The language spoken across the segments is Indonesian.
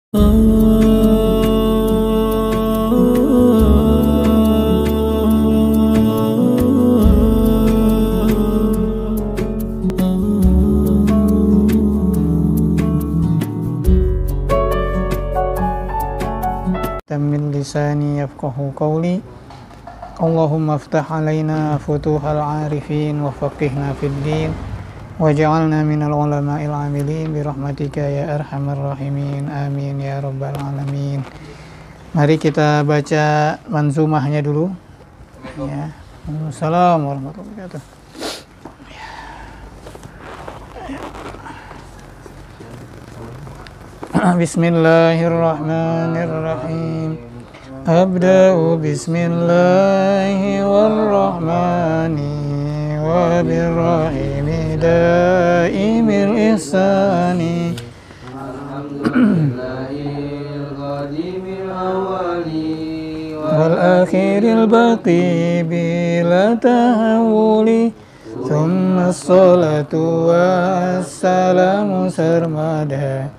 min lisani yafqahu qawli. Allahumma aftah alaina futuhal arifin wa faqihna fid din waj'alna minal ulama'il amilin birahmatika ya arhamar rahimin, amin ya rabbal alamin. Mari kita baca manzumahnya dulu ya. Assalamualaikum warahmatullahi wabarakatuh. Bismillahirrahmanirrahim. Abda'u bismillahi warrahmani wa birrahimi daimil ihsani. Alhamdulillahil qadimil awali wal akhiril baqi bila tahawuli. Thumma as-salatu wassalamu sarmada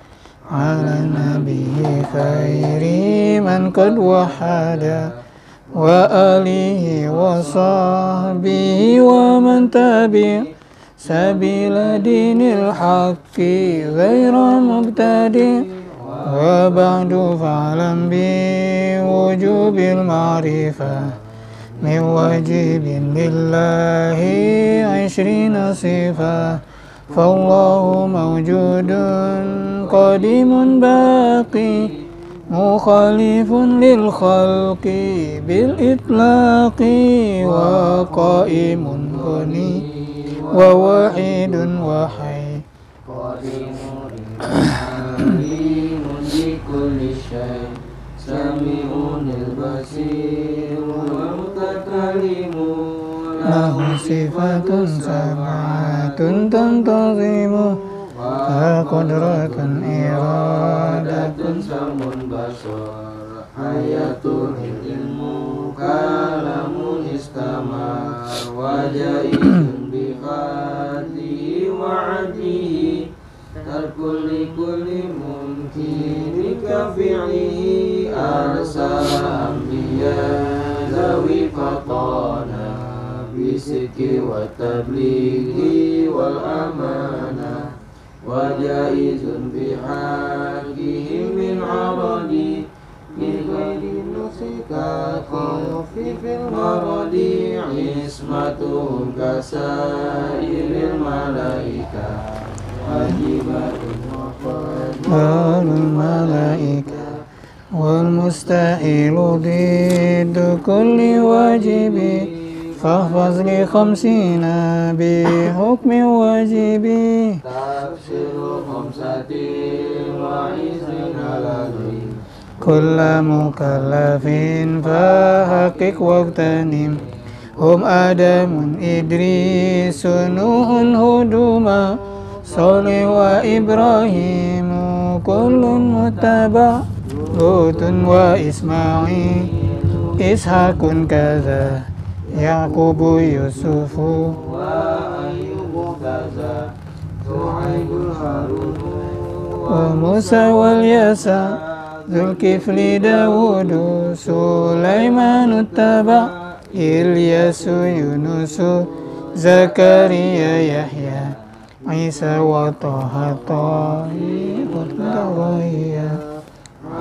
ala nabi khairi man qad wahada wa alihi wa sahbihi wa man tabi' sabila dinil haqqi ghaira mubtadi' wa ba'du fa'lam bi wujubil ma'rifah min wajibin lillahi 'ishrina sifah. Fallahu mawjudun qadimun baqi mukhalifun lil khalqi bil itlaqi wa qaimun ghani wa wahidun wa hayy qadimun alimun bi kulli syai' sami'un basir wa mutakallimun lahu sifatun sab'atun tantazimu wa qudratun iradatun samun basar hayatun ilmu kalamun istamar wa jaizun bihadihi wa adihi tarkulli kulli mumkin kafi'ihi arsala anbiya zawi fatana bisiki wa tablighi wal amanah wa jaizun bihaqihim min aradi min ghairi nusika khawfi fil maradi ismatuhum kasairil malaika wajibatun wafadul malaika wal mustahilu diddu kulli wajibi fahfaz li khamsina bi hukmi wajibi tafsiru khamsatin wa izina ladhi kulla mukallafin fahaqiq waqtanim hum adamun idrisu nuhun huduma salih wa ibrahimu kullun muttaba lutun wa ismail ishakun kaza Yaqubu Yusufu wa Ayyubu kaza Suhaibul Harunu wa Musa wal Yasa Zulkifli Dawudu Sulaimanu Taba Ilyasu Yunusu Zakaria Yahya Isa wa Taha Tahir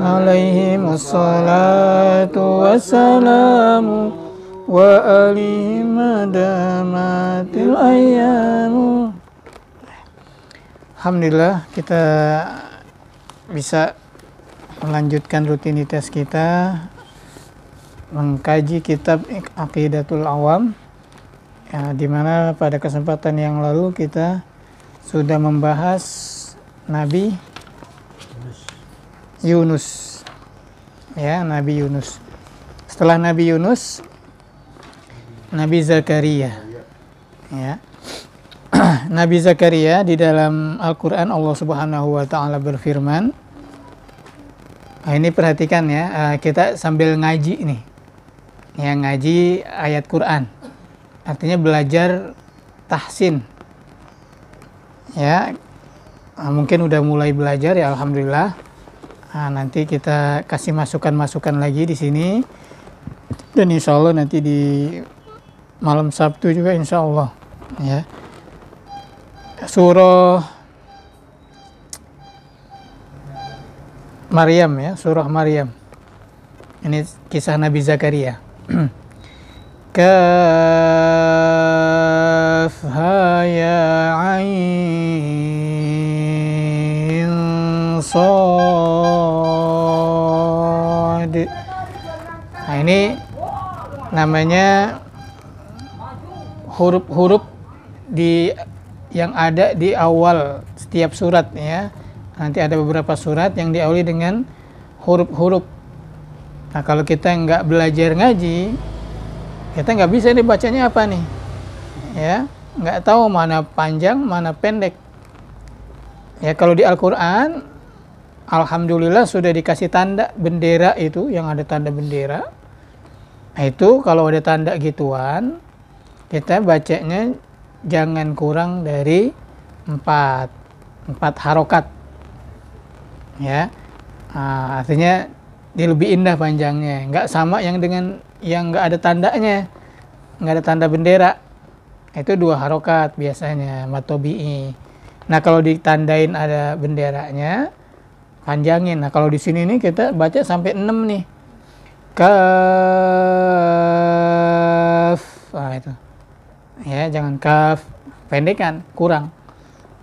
alaihimus salatu wassalamu wa alihim madamatil ayyamu. Alhamdulillah kita bisa melanjutkan rutinitas kita mengkaji kitab Aqidatul Awam ya, dimana pada kesempatan yang lalu kita sudah membahas Nabi Yunus ya, Nabi Yunus. Setelah Nabi Yunus Nabi Zakaria ya. Nabi Zakaria di dalam Al-Quran Allah Subhanahu wa Ta'ala berfirman. Nah, ini perhatikan ya, kita sambil ngaji nih ya, ngaji ayat Quran, artinya belajar tahsin ya. Mungkin udah mulai belajar ya, alhamdulillah. Nah, nanti kita kasih masukan-masukan lagi di sini. Dan insya Allah nanti di malam Sabtu juga insya Allah. Ya. Surah Maryam ya, surah Maryam. Ini kisah Nabi Zakaria. Kaf ha ya ain sad. Nah, ini namanya huruf-huruf yang ada di awal setiap surat ya. Nanti ada beberapa surat yang diawali dengan huruf-huruf. Nah, kalau kita nggak belajar ngaji, kita nggak bisa nih bacanya apa nih, ya, nggak tahu mana panjang, mana pendek. Ya, kalau di Al-Quran, alhamdulillah sudah dikasih tanda bendera itu, yang ada tanda bendera. Nah, itu kalau ada tanda gituan, kita bacanya jangan kurang dari 4 harokat. Ya, nah, artinya dia lebih indah panjangnya, nggak sama yang dengan yang nggak ada tandanya, nggak ada tanda bendera. Itu 2 harokat biasanya matobi'i. Nah, kalau ditandain ada benderanya, panjangin. Nah, kalau di sini nih kita baca sampai 6 nih. Kaf. Nah, itu. Ya, jangan kaf, pendekan, kurang.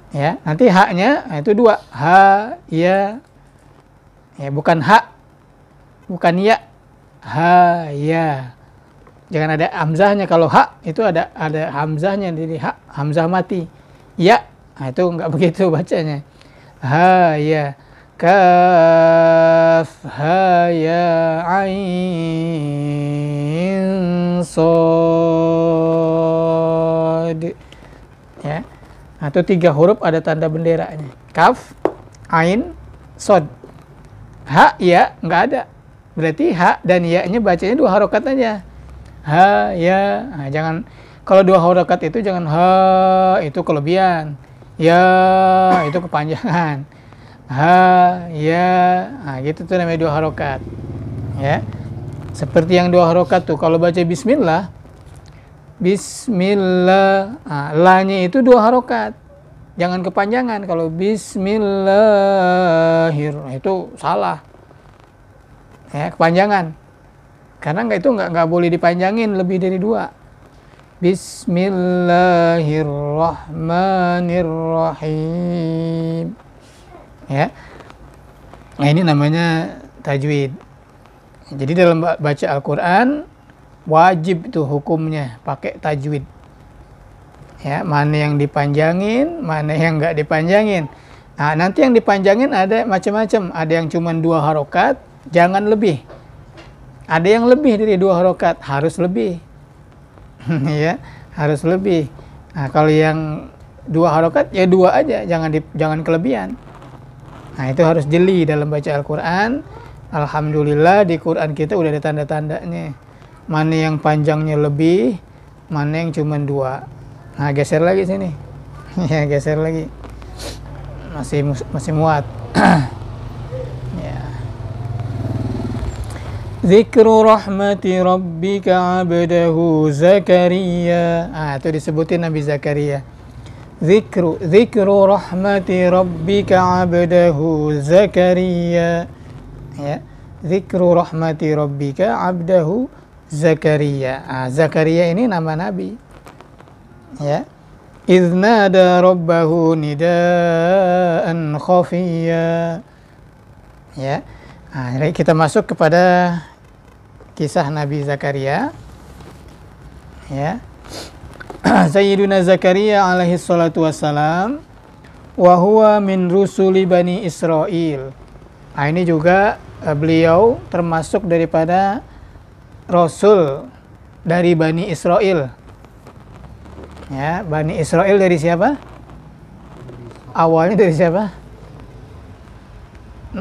Ya, nanti haknya nah itu 2. Ha, ya. Ya, bukan hak, bukan ya, ha ya. Jangan ada hamzahnya. Kalau hak itu ada hamzahnya, jadi hak, hamzah mati. Ya, nah itu enggak begitu bacanya. Ha ya, kaf ha ya ain sad. Ya, nah itu 3 huruf ada tanda benderanya. Kaf, ain, sad. Ha, ya, nggak ada. Berarti ha dan ya-nya bacanya 2 harokat aja. Ha, ya. Nah, jangan, kalau 2 harokat itu jangan ha, itu kelebihan. Ya, itu kepanjangan. Ha, ya. Nah, gitu tuh namanya 2 harokat. Ya. Seperti yang 2 harokat tuh, kalau baca bismillah, bismillah, nah, la-nya itu 2 harokat. Jangan kepanjangan. Kalau bismillahirrahmanirrahim itu salah. Ya, kepanjangan. Karena itu nggak boleh dipanjangin lebih dari 2. Bismillahirrahmanirrahim. Ya. Nah, ini namanya tajwid. Jadi dalam baca Al-Qur'an wajib tuh hukumnya pakai tajwid. Ya, mana yang dipanjangin, mana yang nggak dipanjangin. Nah, nanti yang dipanjangin ada macam-macam. Ada yang cuma 2 harokat, jangan lebih. Ada yang lebih dari 2 harokat, harus lebih. Ya, harus lebih. Nah, kalau yang 2 harokat, ya 2 aja, jangan kelebihan. Nah, itu harus jeli dalam baca Al-Quran. Alhamdulillah di Quran kita udah ada tanda-tandanya. Mana yang panjangnya lebih, mana yang cuma 2. Nah, geser lagi sini. Ya, geser lagi. Masih muat. Ya. Zikru rahmati rabbika 'abdahu Zakaria. Ah, itu disebutin Nabi Zakaria. Zikru rahmati rabbika 'abdahu Zakaria. Ya. Zikru rahmati rabbika 'abdahu Zakaria. Ah, Zakaria ini nama Nabi. Ya, idznada rabbahu nidaan khafiyya. Ya, nah, kita masuk kepada kisah Nabi Zakaria. Ya, Sayyiduna Zakaria alaihi salatu wassalam, wa huwa min rusuli Bani Israil. Nah, ini juga beliau termasuk daripada Rasul dari Bani Israil. Ya, Bani Israil dari siapa? Awalnya dari siapa?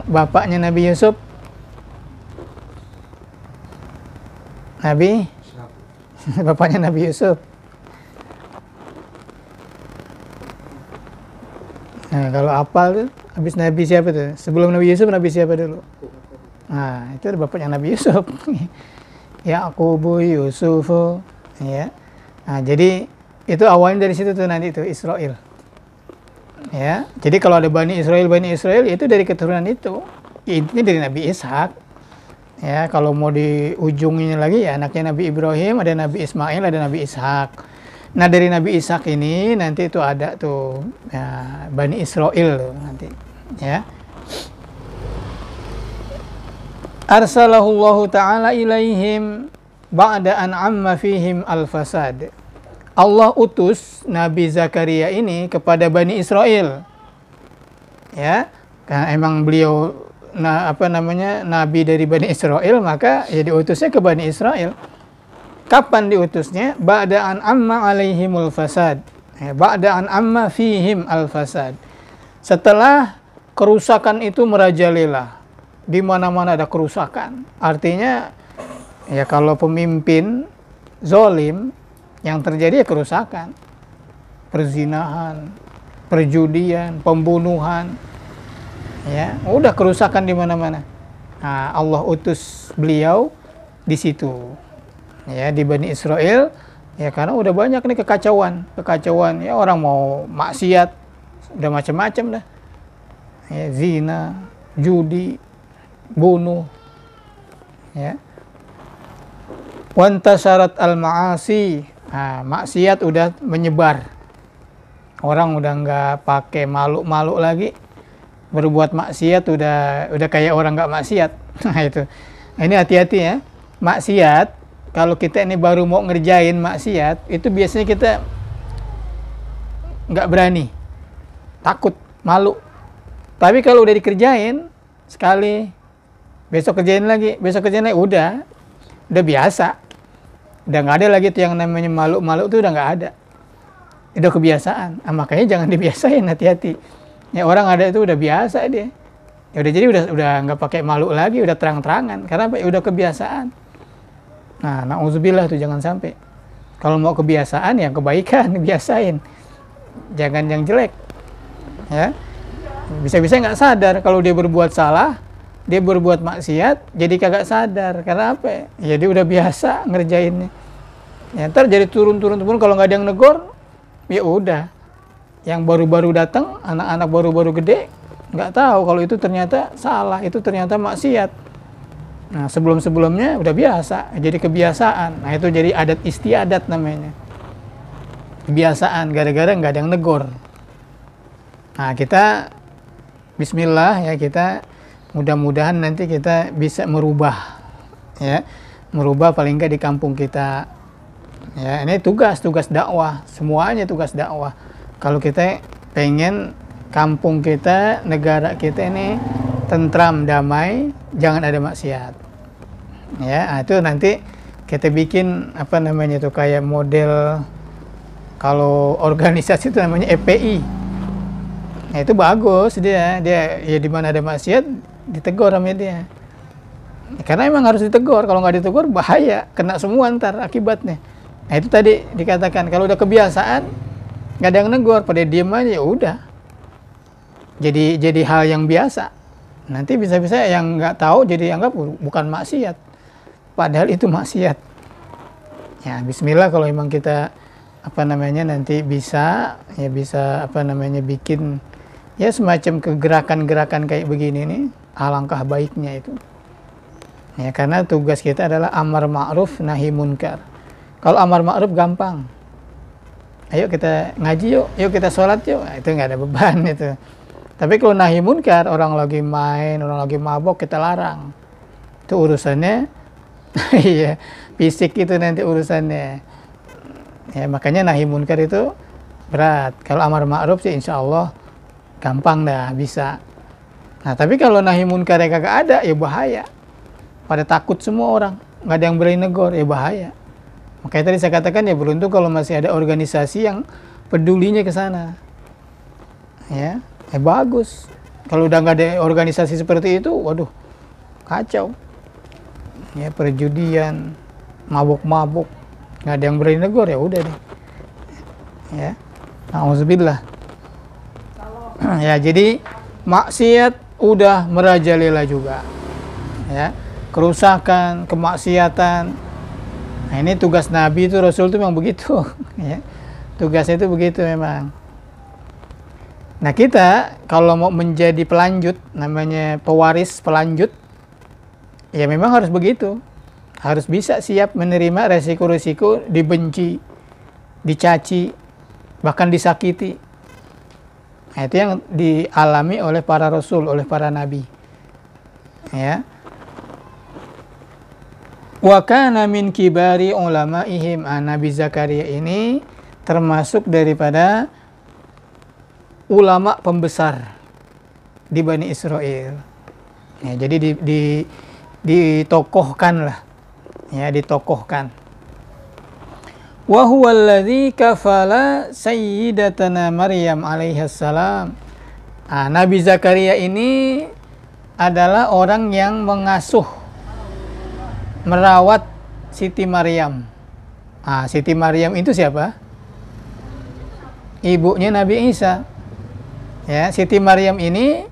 Bapaknya Nabi Yusuf? Nabi? Bapaknya Nabi Yusuf. Nah, kalau apal tuh Habis Nabi siapa tuh? Sebelum Nabi Yusuf, Nabi siapa dulu? Nah, itu bapaknya Nabi Yusuf. Yaqubu Yusufu, ya. Nah, jadi itu awalnya dari situ tuh nanti itu Israel. Ya. Jadi kalau ada Bani Israel itu dari keturunan itu. Intinya dari Nabi Ishak. Ya, kalau mau di ujungnya lagi ya anaknya Nabi Ibrahim, ada Nabi Ismail, ada Nabi Ishak. Nah, dari Nabi Ishak ini nanti itu ada tuh ya, Bani Israel tuh nanti, ya. Arsalahullahu ta'ala ilaihim ba'da an amma fihim al-fasad. Allah utus Nabi Zakaria ini kepada Bani Israel. Ya, karena emang beliau nabi dari Bani Israel, maka ya diutusnya ke Bani Israel. Kapan diutusnya? Ba'da an amma alaihimul fasad. Ya, ba'da an amma fihim al-fasad. Setelah kerusakan itu merajalela. Di mana-mana ada kerusakan. Artinya ya kalau pemimpin zolim, yang terjadi ya kerusakan. Perzinahan, perjudian, pembunuhan. Ya, udah kerusakan di mana-mana. Nah, Allah utus beliau di situ. Ya, di Bani Israel, ya karena udah banyak nih kekacauan ya, orang mau maksiat udah macam-macam dah. Ya, zina, judi, bunuh. Ya. Wantasyarat al-ma'asi. Nah, maksiat udah menyebar. Orang udah nggak pakai malu-malu lagi. Berbuat maksiat udah kayak orang nggak maksiat. Nah, itu. Nah, ini hati-hati ya. Maksiat, kalau kita ini baru mau ngerjain maksiat, itu biasanya kita nggak berani. Takut, malu. Tapi kalau udah dikerjain sekali, besok kerjain lagi, udah biasa. Udah nggak ada lagi tuh yang namanya malu-malu tuh udah nggak ada. Udah kebiasaan. Nah, makanya jangan dibiasain, hati-hati. Ya orang ada itu udah biasa dia. Ya udah jadi udah nggak pakai malu lagi, udah terang-terangan. Karena apa? Udah kebiasaan. Nah, na'udzubillah tuh jangan sampai. Kalau mau kebiasaan ya kebaikan dibiasain. Jangan yang jelek. Ya. Bisa-bisa nggak sadar kalau dia berbuat salah, dia berbuat maksiat, jadi kagak sadar. Karena apa? Ya dia udah biasa ngerjainnya. Ya, ntar jadi turun-turun kalau nggak ada yang negor, ya udah. Yang baru-baru datang, anak-anak baru-baru gede, nggak tahu kalau itu ternyata salah, itu ternyata maksiat. Nah, sebelum-sebelumnya udah biasa, jadi kebiasaan. Nah, itu jadi adat istiadat namanya. Kebiasaan, gara-gara nggak ada yang negor. Nah, kita bismillah ya, kita mudah-mudahan nanti kita bisa merubah. Ya, merubah paling nggak di kampung kita. Ya, ini tugas dakwah, semuanya tugas dakwah. Kalau kita pengen kampung kita, negara kita ini tentram, damai, jangan ada maksiat. Ya, itu nanti kita bikin apa namanya itu kayak model kalau organisasi itu namanya EPI. Nah, itu bagus dia ya di mana ada maksiat ditegur sama dia. Karena emang harus ditegur, kalau nggak ditegur bahaya, kena semua ntar akibatnya. Nah, itu tadi dikatakan kalau udah kebiasaan nggak ada yang negor, pada diem aja ya udah. Jadi hal yang biasa. Nanti bisa-bisa yang nggak tahu jadi anggap bukan maksiat. Padahal itu maksiat. Ya, bismillah kalau memang kita apa namanya nanti bisa bikin ya semacam kegerakan-gerakan kayak begini nih, alangkah baiknya itu. Ya, karena tugas kita adalah amar ma'ruf nahi munkar. Kalau amar ma'ruf gampang. Ayo kita ngaji yuk kita sholat yuk. Nah, itu nggak ada beban itu. Tapi kalau nahi munkar, orang lagi main, orang lagi mabok, kita larang. Itu urusannya, iya, fisik itu nanti urusannya. Ya, makanya nahi munkar itu berat. Kalau amar ma'ruf sih insya Allah gampang dah, bisa. Nah, tapi kalau nahi munkar yang kagak ada, ya bahaya. Pada takut semua orang, nggak ada yang berani negor, ya bahaya. Makanya tadi saya katakan ya beruntung kalau masih ada organisasi yang pedulinya ke sana. Ya, bagus. Kalau udah nggak ada organisasi seperti itu, waduh, kacau. Ya, perjudian, mabuk-mabuk, nggak ada yang berani negor, ya udah deh. Ya, auzubillah. Ya, jadi maksiat udah merajalela juga. Ya, kerusakan, kemaksiatan. Nah, ini tugas Nabi itu, Rasul itu memang begitu. Ya, tugasnya itu begitu memang. Nah, kita kalau mau menjadi pelanjut, namanya pewaris pelanjut, ya memang harus begitu. Harus bisa siap menerima resiko-resiko dibenci, dicaci, bahkan disakiti. Nah, itu yang dialami oleh para rasul, oleh para nabi. Ya. Wa kana min kibari ulamaihim. Nabi Zakaria ini termasuk daripada ulama pembesar di Bani Israel. Ya, jadi ditokohkan lah. Ya, ditokohkan. Wa huwa alladzi kafala sayyidatana Maryam alaihissalam. Nabi Zakaria ini adalah orang yang mengasuh, merawat Siti Maryam. Siti Maryam itu siapa? Ibunya Nabi Isa. Ya, Siti Maryam ini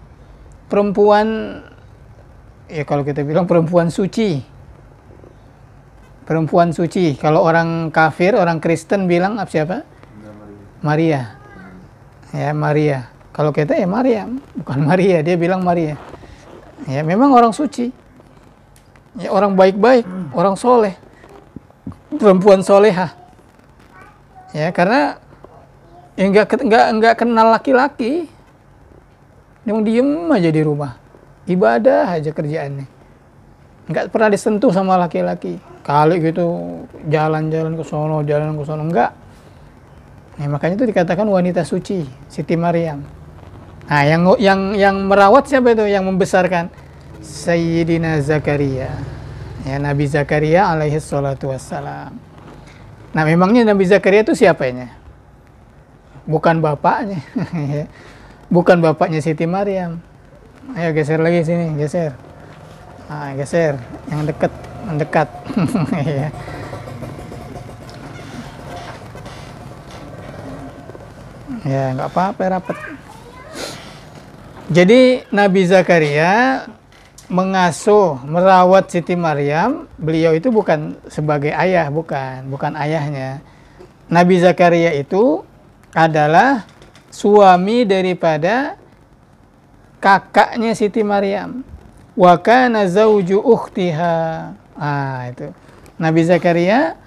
perempuan, ya kalau kita bilang perempuan suci. Perempuan suci. Kalau orang kafir, orang Kristen bilang siapa? Maria. Ya, Maria. Kalau kita ya Maryam, bukan Maria, dia bilang Maria. Ya, memang orang suci. Ya, orang baik-baik, orang soleh. Perempuan solehah. Ya, karena enggak kenal laki-laki. Yang diem aja di rumah. Ibadah aja kerjaannya. Enggak pernah disentuh sama laki-laki. Kali gitu jalan-jalan ke sono, enggak. Nah, makanya itu dikatakan wanita suci, Siti Maryam. Nah, yang merawat siapa itu? Yang membesarkan Sayyidina Zakaria. Ya, Nabi Zakaria alaihi salatu wassalam. Nah, memangnya Nabi Zakaria itu siapanya? Bukan bapaknya. Bukan bapaknya Siti Maryam. Ayo geser lagi sini, geser. Geser, yang mendekat. Ya, nggak apa-apa, rapat. Jadi Nabi Zakaria mengasuh, merawat Siti Maryam. Beliau itu bukan sebagai ayah, bukan ayahnya. Nabi Zakaria itu adalah suami daripada kakaknya Siti Maryam. Wa kana zauju ukhtiha. Itu. Nabi Zakaria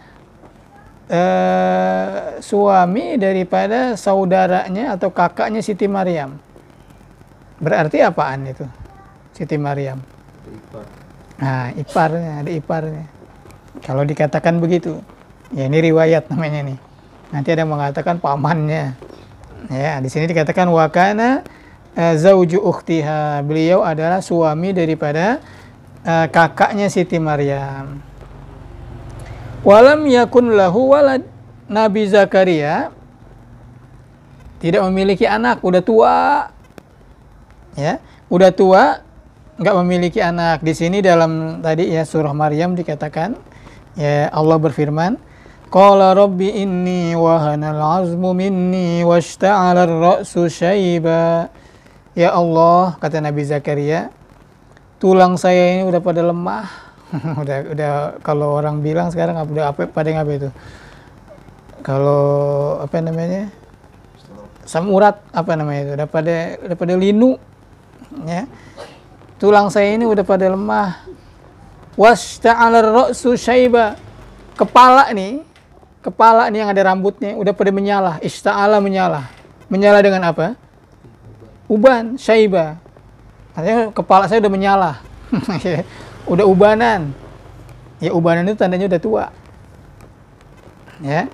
suami daripada saudaranya atau kakaknya Siti Maryam. Berarti apaan itu? Siti Maryam. Iparnya, ada iparnya. Kalau dikatakan begitu. Ya, ini riwayat namanya nih. Nanti ada yang mengatakan pamannya. Ya, di sini dikatakan wa kana zauju ukhtiha. Beliau adalah suami daripada kakaknya Siti Maryam. Walam yakun lahu walad. Nabi Zakaria tidak memiliki anak, udah tua. Ya, udah tua, enggak memiliki anak. Di sini dalam tadi ya surah Maryam dikatakan, ya Allah berfirman, qala rabbi inni wahanal azmu minni washta'ala ar-ra'su syaiba. Ya Allah, kata Nabi Zakaria, tulang saya ini udah pada lemah. udah kalau orang bilang sekarang udah pada itu? Kalau apa namanya? Samurat apa namanya itu? Udah pada linu. Ya. Tulang saya ini udah pada lemah. Washta'ala ar-ra'su syaiba. Kepala nih yang ada rambutnya udah pada menyala. Ishta'ala menyala. Menyala dengan apa? Uban, syaiba. Artinya kepala saya udah menyala. Udah ubanan. Ya, ubanan itu tandanya udah tua. Ya.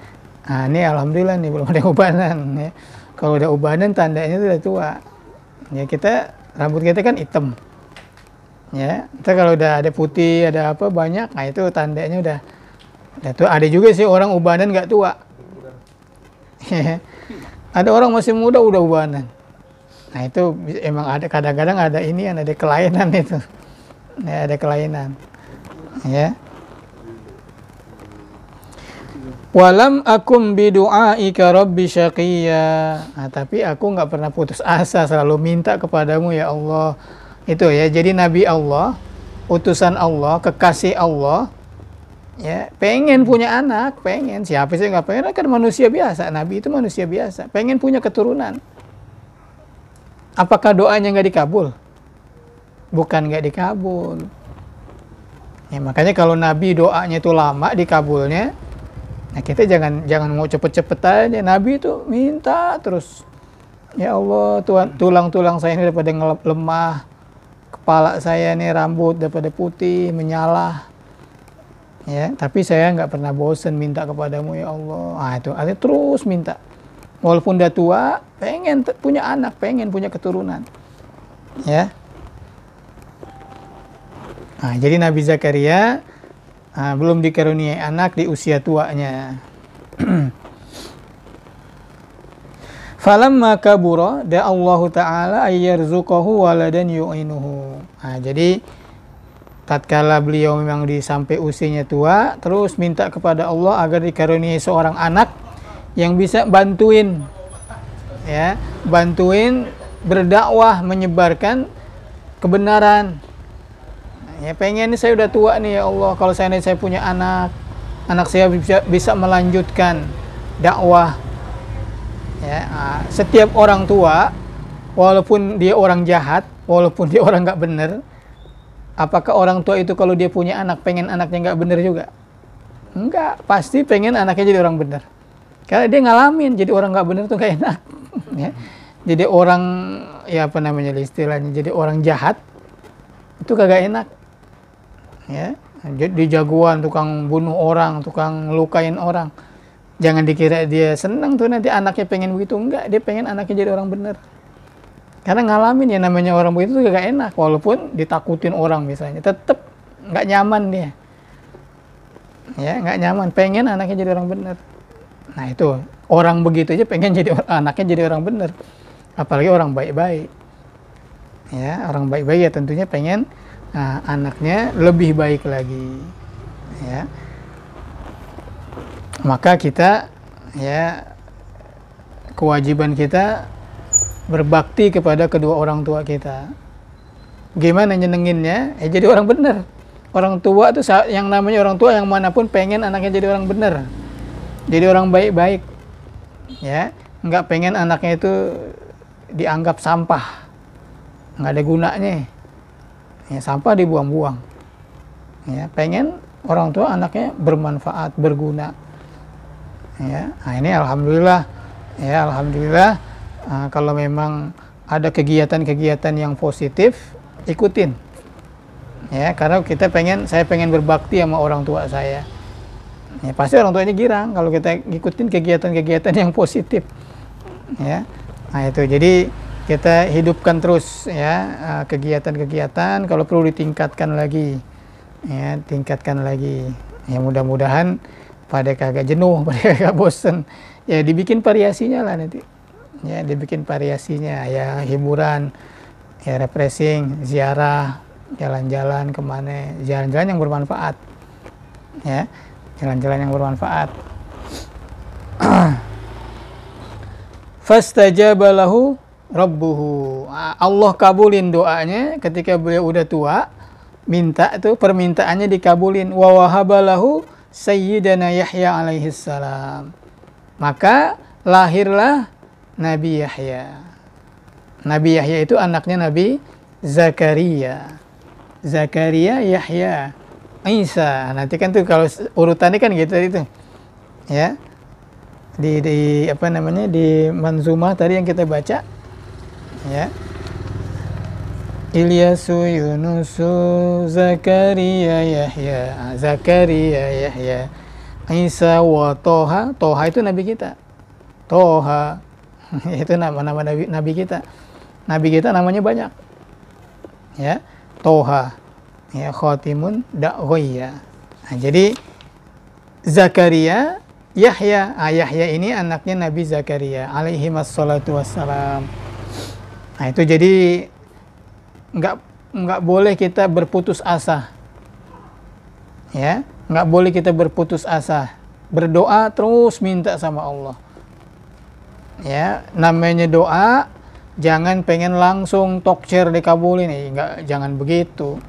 Ini alhamdulillah nih belum ada ubanan ya. Kalau udah ubanan tandanya itu udah tua. Ya, rambut kita kan hitam. Ya, kita kalau udah ada putih, ada apa banyak, nah itu tandanya udah tua. Ada juga sih orang ubanan nggak tua. Ada orang masih muda udah ubanan. Nah, itu emang ada, kadang-kadang ada kelainan itu. Ya, ada kelainan. Ya. Walam akum bidu'aika rabbi syaqiyya. Nah, tapi aku nggak pernah putus asa, selalu minta kepadamu ya Allah. Itu ya, jadi Nabi Allah, utusan Allah, kekasih Allah, ya pengen punya anak, pengen. Siapa sih nggak pengen? Kan manusia biasa, Nabi itu manusia biasa, pengen punya keturunan. Apakah doanya nggak dikabul? Bukan nggak dikabul. Ya, makanya kalau Nabi doanya itu lama dikabulnya, nah kita jangan mau cepet-cepet aja. Nabi itu minta terus, ya Allah, tulang-tulang saya ini daripada lemah, kepala saya ini rambut daripada putih menyala, ya. Tapi saya nggak pernah bosan minta kepadamu ya Allah. Nah itu artinya terus minta, walaupun udah tua, pengen punya anak, pengen punya keturunan, ya. Nah, jadi Nabi Zakaria belum dikaruniai anak di usia tuanya. Falamma kabura da Allah Ta'ala ayyarzuqahu waladan yu'inuhu. Nah, jadi tatkala beliau memang sampai usianya tua, terus minta kepada Allah agar dikaruniai seorang anak yang bisa bantuin, ya, bantuin berdakwah, menyebarkan kebenaran. Ya pengen nih, saya udah tua nih ya Allah, kalau saya punya anak saya bisa melanjutkan dakwah. Ya, setiap orang tua, walaupun dia orang jahat, walaupun dia orang nggak bener, apakah orang tua itu kalau dia punya anak pengen anaknya nggak bener juga? Enggak, pasti pengen anaknya jadi orang bener. Karena dia ngalamin jadi orang nggak bener tuh kayak enak. Ya. Jadi orang, ya apa namanya istilahnya, jadi orang jahat itu kagak enak. Ya, di jagoan, tukang bunuh orang, tukang lukain orang, jangan dikira dia senang tuh nanti anaknya pengen begitu. Enggak, dia pengen anaknya jadi orang bener, karena ngalamin ya namanya orang begitu tuh gak enak. Walaupun ditakutin orang misalnya, tetap nggak nyaman dia, ya nggak nyaman, pengen anaknya jadi orang bener. Nah itu orang begitu aja pengen jadi anaknya jadi orang bener, apalagi orang baik-baik. Ya, orang baik-baik ya tentunya pengen anaknya lebih baik lagi, ya. Maka kita, ya, kewajiban kita berbakti kepada kedua orang tua kita. Gimana nyenenginnya? Jadi orang bener. Orang tua tuh, yang namanya orang tua yang manapun pengen anaknya jadi orang bener, jadi orang baik-baik, ya. Nggak pengen anaknya itu dianggap sampah, nggak ada gunanya. Ya, sampah dibuang-buang. Ya, pengen orang tua anaknya bermanfaat, berguna. Ya, nah ini alhamdulillah, ya alhamdulillah. Kalau memang ada kegiatan-kegiatan yang positif, ikutin. Ya, karena saya pengen berbakti sama orang tua saya. Ya, pasti orang tuanya girang kalau kita ngikutin kegiatan-kegiatan yang positif. Ya, nah itu jadi kita hidupkan terus, ya, kegiatan-kegiatan, kalau perlu ditingkatkan lagi, ya, tingkatkan lagi. Ya mudah-mudahan pada kagak jenuh, pada kagak bosen, ya dibikin variasinya lah nanti, ya dibikin variasinya, ya hiburan, ya refreshing, ziarah, jalan-jalan kemana, jalan-jalan yang bermanfaat, ya jalan-jalan yang bermanfaat. Fastajaba lahu Rabbuhu. Allah kabulin doanya ketika beliau udah tua, minta itu permintaannya dikabulin. Wa wahabalahu Sayyidana Yahya alaihi salam. Maka lahirlah Nabi Yahya. Nabi Yahya itu anaknya Nabi Zakaria. Zakaria, Yahya, Isa. Nanti kan tuh kalau urutannya kan gitu itu. Ya. Di apa namanya, di manzumah tadi yang kita baca, ya, Ilyasu, Yunusu, Zakaria, Yahya, Zakaria, Yahya, Isa wa Toha. Toha itu nabi kita. Toha itu nama-nama nabi kita. Nabi kita namanya banyak, ya. Toha, ya, Khatimun Da'wiyya. Nah, jadi Zakaria, Yahya. Yahya ini anaknya Nabi Zakaria alaihi wassalatu wassalam. Nah itu jadi nggak boleh kita berputus asa, ya nggak boleh kita berputus asa berdoa terus minta sama Allah. Ya, namanya doa jangan pengen langsung tokcer dikabulin, enggak, jangan begitu.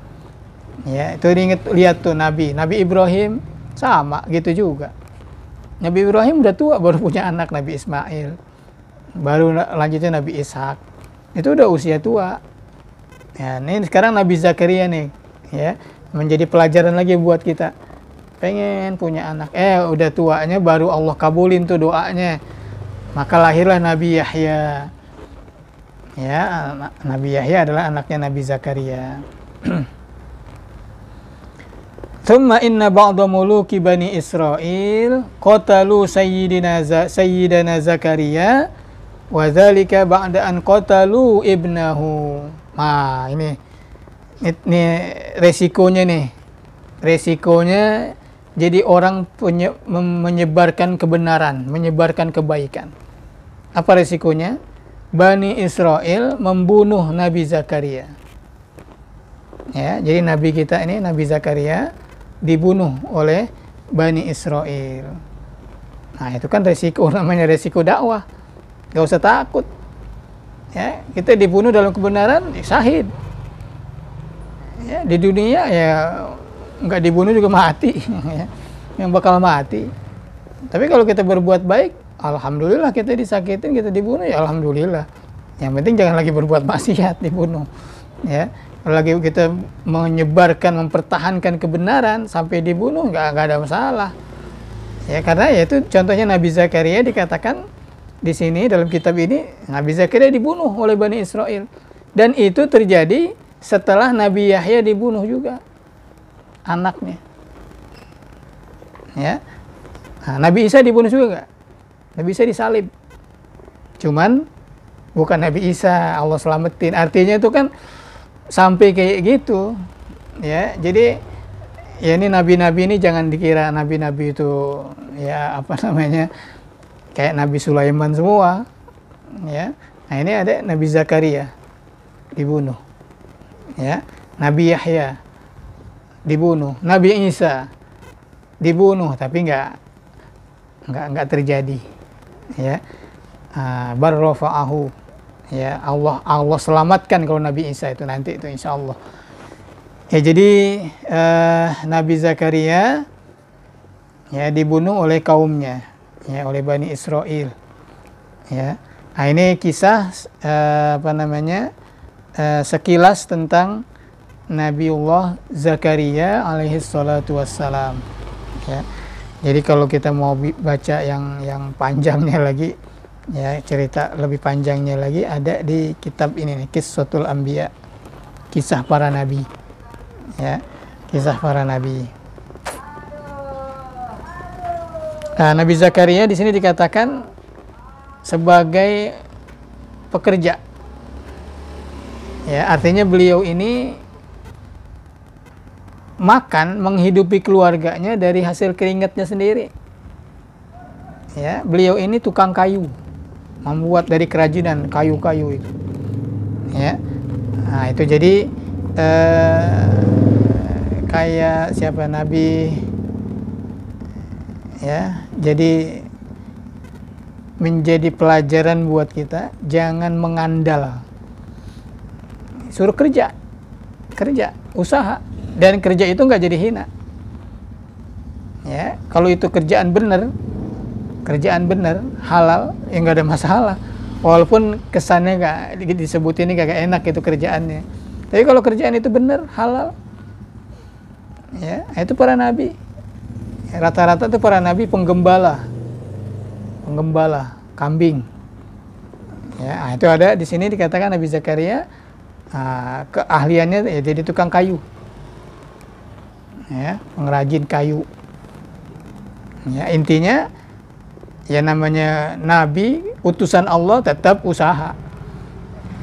Ya, itu lihat tuh Nabi Ibrahim sama gitu juga. Nabi Ibrahim udah tua baru punya anak Nabi Ismail. Baru lanjutnya Nabi Ishak. Itu udah usia tua. Ya, ini sekarang Nabi Zakaria nih, ya, menjadi pelajaran lagi buat kita. Pengen punya anak, udah tuanya baru Allah kabulin tuh doanya. Maka lahirlah Nabi Yahya. Ya, Nabi Yahya adalah anaknya Nabi Zakaria. Thumma inna ba'da muluki bani Israel qatalu sayyidina Zakaria wa dzalika ba'da an qatalu ibnahu. Nah, ini resikonya nih. Resikonya jadi orang menyebarkan kebenaran, menyebarkan kebaikan. Apa resikonya? Bani Israel membunuh Nabi Zakaria. Ya, jadi Nabi kita ini, Nabi Zakaria, dibunuh oleh Bani Israel. Nah, itu kan resiko, namanya resiko dakwah. Gak usah takut. Ya, kita dibunuh dalam kebenaran, syahid. Ya, di dunia ya nggak dibunuh juga mati. Ya, yang bakal mati. Tapi kalau kita berbuat baik, alhamdulillah, kita disakitin, kita dibunuh, ya alhamdulillah. Yang penting jangan lagi berbuat maksiat, dibunuh. Ya, kalau lagi kita menyebarkan, mempertahankan kebenaran sampai dibunuh, nggak ada masalah. Ya, karena ya itu contohnya Nabi Zakaria dikatakan di sini dalam kitab ini, Nabi Zakaria dibunuh oleh Bani Israel. Dan itu terjadi setelah Nabi Yahya dibunuh juga anaknya. Ya. Nah, Nabi Isa dibunuh juga nggak? Nabi Isa disalib. Cuman bukan Nabi Isa, Allah selamatin. Artinya itu kan sampai kayak gitu. Ya, jadi ya ini nabi-nabi ini jangan dikira nabi-nabi itu ya apa namanya kayak Nabi Sulaiman semua. Ya. Nah, ini ada Nabi Zakaria dibunuh. Ya. Nabi Yahya dibunuh, Nabi Isa dibunuh, tapi nggak terjadi. Ya, bar rafa'ahu. Ya, Allah selamatkan kalau Nabi Isa itu nanti itu insya Allah. Ya, jadi Nabi Zakaria ya dibunuh oleh kaumnya, ya, oleh Bani Israel. Ya, nah, ini kisah sekilas tentang Nabiullah Zakaria alaihi salatu wassalam. Ya. Jadi kalau kita mau baca yang panjangnya lagi, ya, cerita lebih panjangnya lagi ada di kitab ini nih, Qissatul Anbiya, kisah para nabi. Ya, kisah para nabi. Nah, Nabi Zakaria di sini dikatakan sebagai pekerja. Ya, artinya beliau ini makan, menghidupi keluarganya dari hasil keringatnya sendiri. Ya, beliau ini tukang kayu, membuat dari kerajinan kayu-kayu itu. Ya, nah itu jadi kayak siapa Nabi, ya, jadi menjadi pelajaran buat kita, jangan mengandal, suruh kerja, usaha. Dan kerja itu nggak jadi hina. Ya, kalau itu kerjaan benar, halal, ya nggak ada masalah. Walaupun kesannya nggak disebut ini kagak enak itu kerjaannya. Tapi kalau kerjaan itu benar, halal, ya, itu para nabi. Ya, rata-rata itu para nabi penggembala kambing. Ya, nah, itu ada di sini dikatakan Nabi Zakaria keahliannya ya jadi tukang kayu. Ya, pengrajin kayu. Ya, intinya ya namanya nabi, utusan Allah, tetap usaha.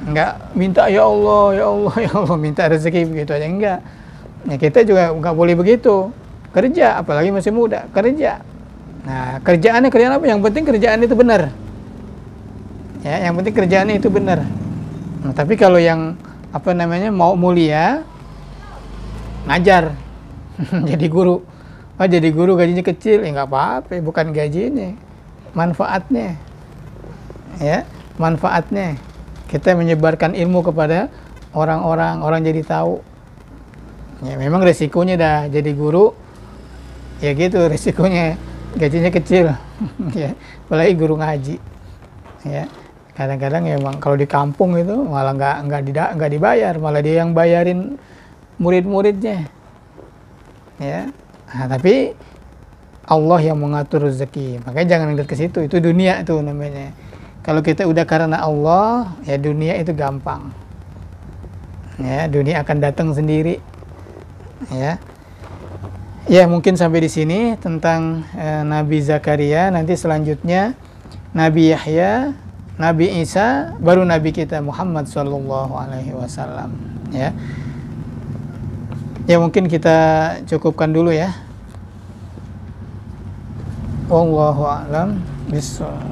Enggak minta ya Allah minta rezeki begitu aja, enggak. Ya, kita juga enggak boleh begitu. Kerja, apalagi masih muda, kerja. Nah, kerjaan apa? Yang penting kerjaan itu benar. Ya, yang penting kerjaannya itu benar. Nah, tapi kalau yang mau mulia, ngajar. Jadi guru, Oh jadi guru gajinya kecil, ya nggak apa-apa, bukan gajinya, manfaatnya, ya manfaatnya. Kita menyebarkan ilmu kepada orang-orang, orang jadi tahu. Ya memang resikonya dah jadi guru, ya gitu resikonya, gajinya kecil, ya apalagi guru ngaji, ya. Kadang-kadang ya emang kalau di kampung itu malah nggak dibayar, malah dia yang bayarin murid-muridnya, ya. Nah, tapi Allah yang mengatur rezeki, makanya jangan lihat ke situ, itu dunia itu namanya. Kalau kita udah karena Allah, ya dunia itu gampang, ya dunia akan datang sendiri, ya. Ya mungkin sampai di sini tentang Nabi Zakaria. Nanti selanjutnya Nabi Yahya, Nabi Isa, baru Nabi kita Muhammad Sallallahu Alaihi Wasallam. Ya, ya mungkin kita cukupkan dulu ya. Wallahu a'lam bishawab.